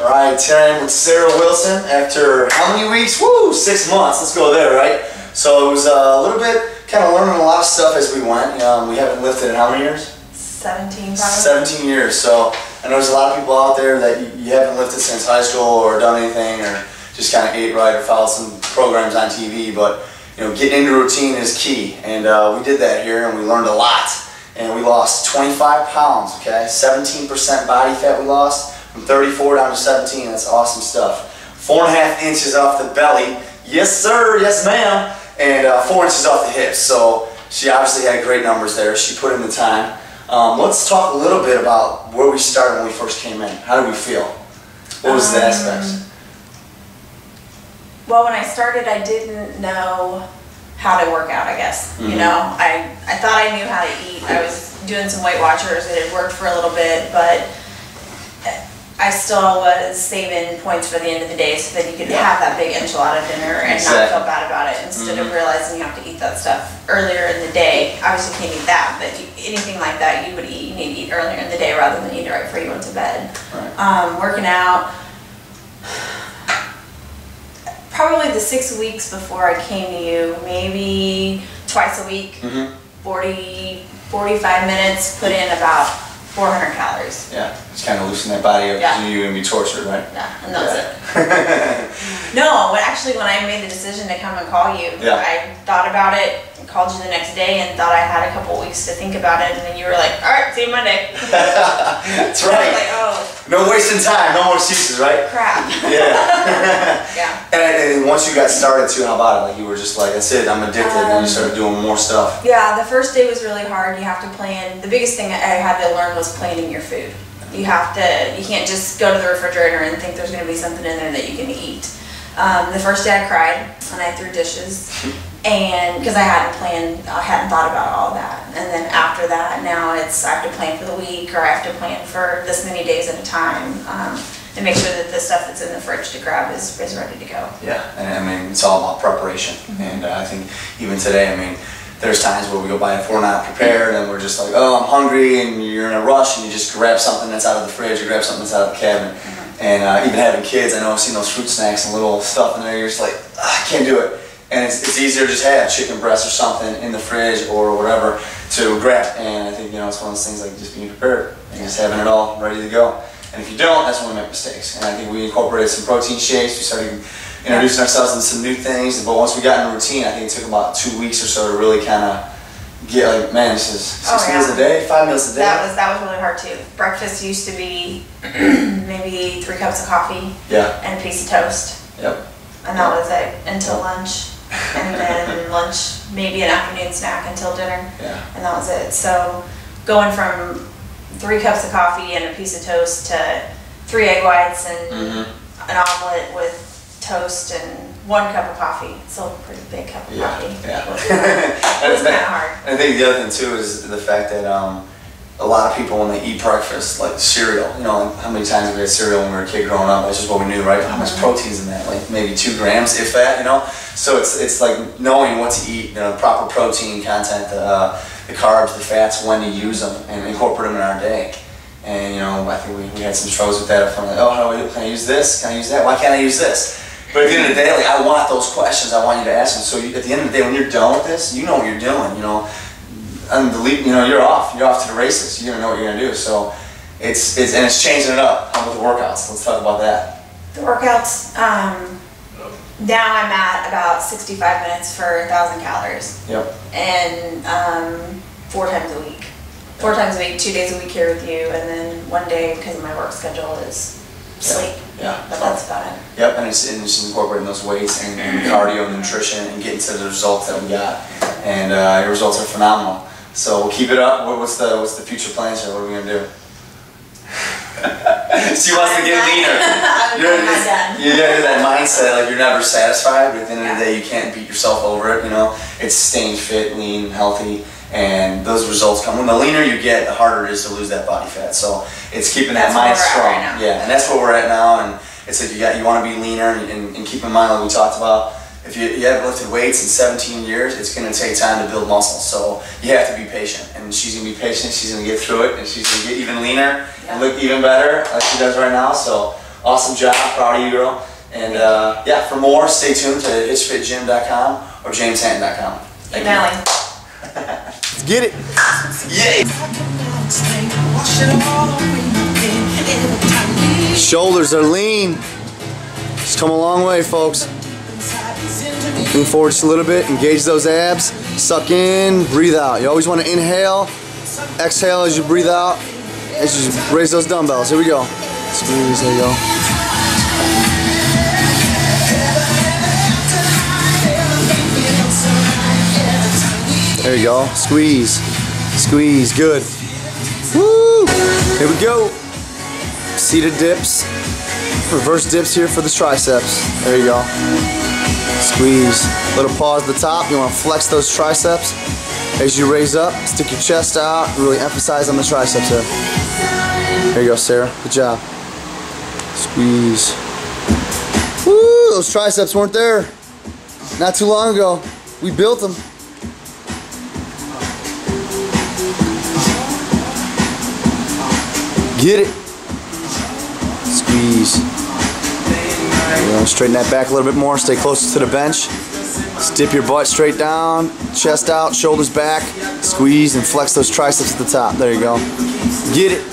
All right, time with Sarah Wilson after how many weeks? Woo, 6 months. Let's go there, right? So it was a little bit kind of learning a lot of stuff as we went. We haven't lifted in how many years? 17 probably. 17 years. So I know there's a lot of people out there that you haven't lifted since high school or done anything or just kind of ate right or followed some programs on TV. But getting into routine is key, and we did that here, and we learned a lot. And we lost 25 pounds. Okay, 17% body fat we lost. From 34 down to 17, that's awesome stuff. 4.5 inches off the belly, yes sir, yes ma'am, and 4 inches off the hips. So she obviously had great numbers there. She put in the time. Let's talk a little bit about where we started when we first came in. How did we feel? What was the aspects? Well, when I started, I didn't know how to work out, I guess. I thought I knew how to eat. I was doing some Weight Watchers. It had worked for a little bit, but I still was saving points for the end of the day so that you could have that big enchilada dinner and not feel bad about it, instead of realizing you have to eat that stuff earlier in the day. Obviously you can't eat that, but anything like that you would eat, you need to eat earlier in the day rather than eat it right before you went to bed. Right. Working out, probably the 6 weeks before I came to you, maybe twice a week, 40, 45 minutes, put in about 400 calories. Yeah, just kind of loosen that body up because you're going to be tortured, right? Yeah, and that was it. No, actually when I made the decision to come and call you, I thought about it, called you the next day and thought I had a couple weeks to think about it, and then you were like, all right, see you Monday. That's right. I was like, oh. No wasting time, no more excuses, right? Crap. Yeah. Yeah. And once you got started too, how about it? Like you were just like, that's it, I'm addicted, and you started doing more stuff. Yeah, the first day was really hard. You have to plan. The biggest thing I had to learn was planning your food. You can't just go to the refrigerator and think there's going to be something in there that you can eat. The first day I cried when I threw dishes, and because I hadn't thought about all that. And then after that, now I have to plan for the week, or I have to plan for this many days at a time, and make sure that the stuff that's in the fridge to grab is ready to go. Yeah, and I mean, it's all about preparation. And I think even today, I mean, there's times where we go by if we're not prepared and we're just like, oh, I'm hungry, and you're in a rush and you just grab something that's out of the fridge or grab something that's out of the cabinet. And even having kids, I know I've seen those fruit snacks and little stuff in there, you're just like, I can't do it. And it's easier to just have chicken breast or something in the fridge or whatever to grab. And I think, it's one of those things like just being prepared and just having it all ready to go. And if you don't, that's when we make mistakes. And I think we incorporated some protein shakes. We started introducing ourselves into some new things. But once we got in a routine, I think it took about 2 weeks or so to really kind of get like, man, this is 6 meals a day, 5 meals a day. That was really hard too. Breakfast used to be maybe 3 cups of coffee and a piece of toast. Yep. And that was it until lunch. And then lunch, maybe an afternoon snack until dinner. Yeah. And that was it. So going from 3 cups of coffee and a piece of toast to 3 egg whites and an omelet with toast and 1 cup of coffee. Still a pretty big cup of coffee. Yeah. It was kind of hard. I think the other thing too is the fact that a lot of people when they eat breakfast, like cereal, like how many times we had cereal when we were a kid growing up, that's just what we knew, right? How much protein's in that? Like maybe 2 grams, if that, So it's like knowing what to eat, proper protein content, the carbs, the fats, when to use them, and incorporate them in our day. And I think we had some struggles with that. From like, oh, can I use this? Can I use that? Why can't I use this? But at the end of the day, like, I want those questions. I want you to ask them. So at the end of the day, when you're done with this, you know what you're doing. And you're off. You're off to the races. You're gonna know what you're gonna do. So it's changing it up. How about the workouts? Let's talk about that. The workouts. Now I'm at about 65 minutes for 1,000 calories. Yep. And 4 times a week. 4 times a week, 2 days a week here with you, and then 1 day because of my work schedule is sleep. Yeah. But that's about it. Yep, and it's incorporating those weights and cardio and nutrition and getting to the results that we got. And your results are phenomenal. So we'll keep it up. What's the future plans here? What are we gonna do? She wants to get leaner. You gotta do that mindset, like you're never satisfied, but at the end of the day you can't beat yourself over it, It's staying fit, lean, healthy, and those results come. When the leaner you get, the harder it is to lose that body fat. So it's keeping that mind strong. Yeah, and that's where we're at now, and it's like you want to be leaner, and keep in mind, like we talked about, if you haven't lifted weights in 17 years, it's going to take time to build muscle. So you have to be patient. And she's going to be patient. She's going to get through it. And she's going to get even leaner and look even better like she does right now. So Awesome job. Proud of you, girl. And yeah, for more, stay tuned to hitchfitgym.com or jameshanton.com. Thank you. Let's get it. Yay! Shoulders are lean. Just come a long way, folks. Lean forward just a little bit. Engage those abs. Suck in, breathe out. You always want to inhale, exhale as you breathe out. As you raise those dumbbells. Here we go. Squeeze, there you go. There you go. Squeeze. Squeeze. Good. Woo! Here we go. Seated dips. Reverse dips here for the triceps. There you go. Squeeze. Little pause at the top. You want to flex those triceps. As you raise up, stick your chest out. Really emphasize on the triceps there. There you go, Sarah. Good job. Squeeze. Woo! Those triceps weren't there not too long ago. We built them. Get it. Squeeze. Straighten that back a little bit more. Stay closer to the bench. Dip your butt straight down. Chest out. Shoulders back. Squeeze and flex those triceps at the top. There you go. Get it.